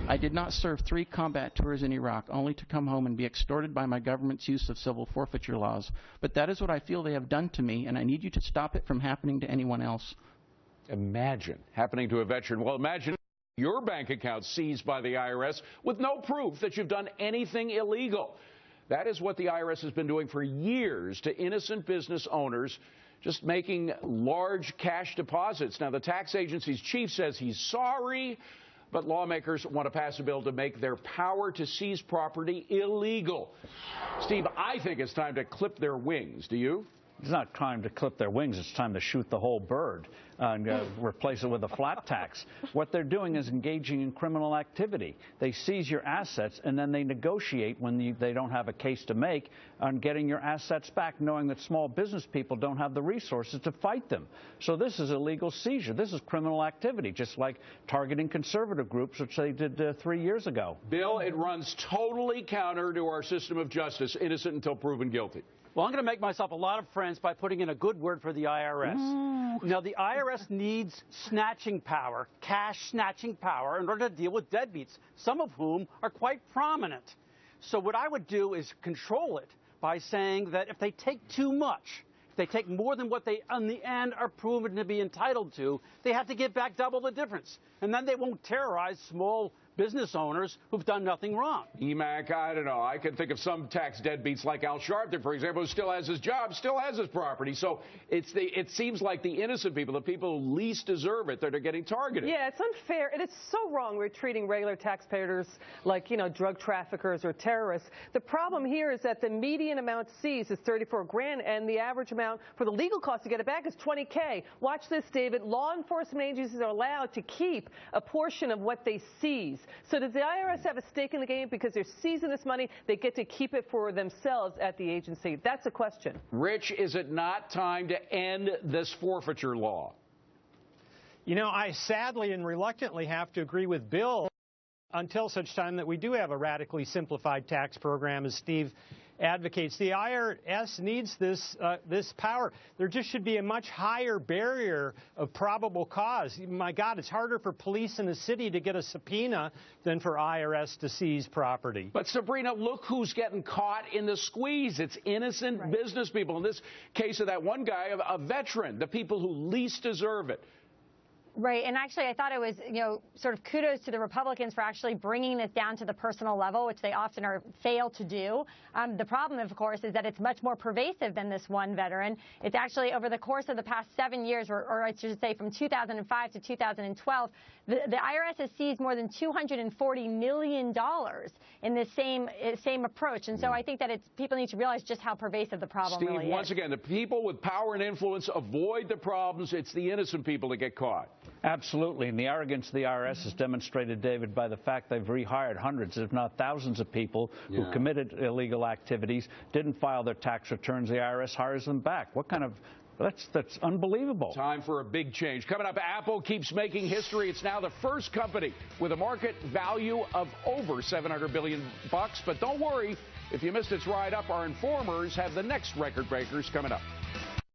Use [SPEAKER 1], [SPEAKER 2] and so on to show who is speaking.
[SPEAKER 1] I did not serve 3 combat tours in Iraq only to come home and be extorted by my government's use of civil forfeiture laws. But that is what I feel they have done to me, and I need you to stop it from happening to anyone else.
[SPEAKER 2] Imagine happening to a veteran. Well, imagine your bank account seized by the IRS with no proof that you've done anything illegal. That is what the IRS has been doing for years to innocent business owners, just making large cash deposits. Now, the tax agency's chief says he's sorry, but lawmakers want to pass a bill to make their power to seize property illegal. Steve, I think it's time to clip their wings. Do you?
[SPEAKER 3] It's not time to clip their wings. It's time to shoot the whole bird and replace it with a flat tax. What they're doing is engaging in criminal activity. They seize your assets, and then they negotiate when they don't have a case to make on getting your assets back, knowing that small business people don't have the resources to fight them. So this is illegal seizure. This is criminal activity, just like targeting conservative groups, which they did 3 years ago.
[SPEAKER 2] Bill, it runs totally counter to our system of justice, innocent until proven guilty.
[SPEAKER 4] Well, I'm going to make myself a lot of friends by putting in a good word for the IRS. Ooh. Now, the IRS needs snatching power, cash snatching power, in order to deal with deadbeats, some of whom are quite prominent. So what I would do is control it by saying that if they take too much, if they take more than what they, in the end, are proven to be entitled to, they have to give back double the difference. And then they won't terrorize small business owners who've done nothing wrong.
[SPEAKER 2] EMAC, I don't know. I can think of some tax deadbeats like Al Sharpton, for example, who still has his job, still has his property. So it seems like the innocent people, the people who least deserve it, that are getting targeted.
[SPEAKER 5] Yeah, it's unfair, and it's so wrong we're treating regular taxpayers like, drug traffickers or terrorists. The problem here is that the median amount seized is 34 grand, and the average amount for the legal cost to get it back is 20K. Watch this, David. Law enforcement agencies are allowed to keep a portion of what they seize. So does the IRS have a stake in the game because they're seizing this money? They get to keep it for themselves at the agency. That's a question.
[SPEAKER 2] Rich, is it not time to end this forfeiture law?
[SPEAKER 6] I sadly and reluctantly have to agree with Bill until such time that we do have a radically simplified tax program, as Steve advocates. The IRS needs this power. There just should be a much higher barrier of probable cause. My God, it's harder for police in the city to get a subpoena than for IRS to seize property.
[SPEAKER 2] But Sabrina, look who's getting caught in the squeeze. It's innocent business people. In this case of that one guy, a veteran, the people who least deserve it.
[SPEAKER 7] Right. And actually, I thought it was, sort of kudos to the Republicans for actually bringing this down to the personal level, which they often fail to do. The problem, of course, is that it's much more pervasive than this one veteran. It's actually over the course of the past 7 years, or I should say from 2005 to 2012, the IRS has seized more than $240 million in this same approach. And so I think that people need to realize just how pervasive the problem really is.
[SPEAKER 2] Steve, once again, the people with power and influence avoid the problems. It's the innocent people that get caught.
[SPEAKER 3] Absolutely. And the arrogance of the IRS is demonstrated, David, by the fact they've rehired hundreds, if not thousands of people who committed illegal activities, didn't file their tax returns. The IRS hires them back. What kind of... That's unbelievable.
[SPEAKER 2] Time for a big change. Coming up, Apple keeps making history. It's now the first company with a market value of over $700 billion. But don't worry, if you missed its ride up, our informers have the next record breakers coming up.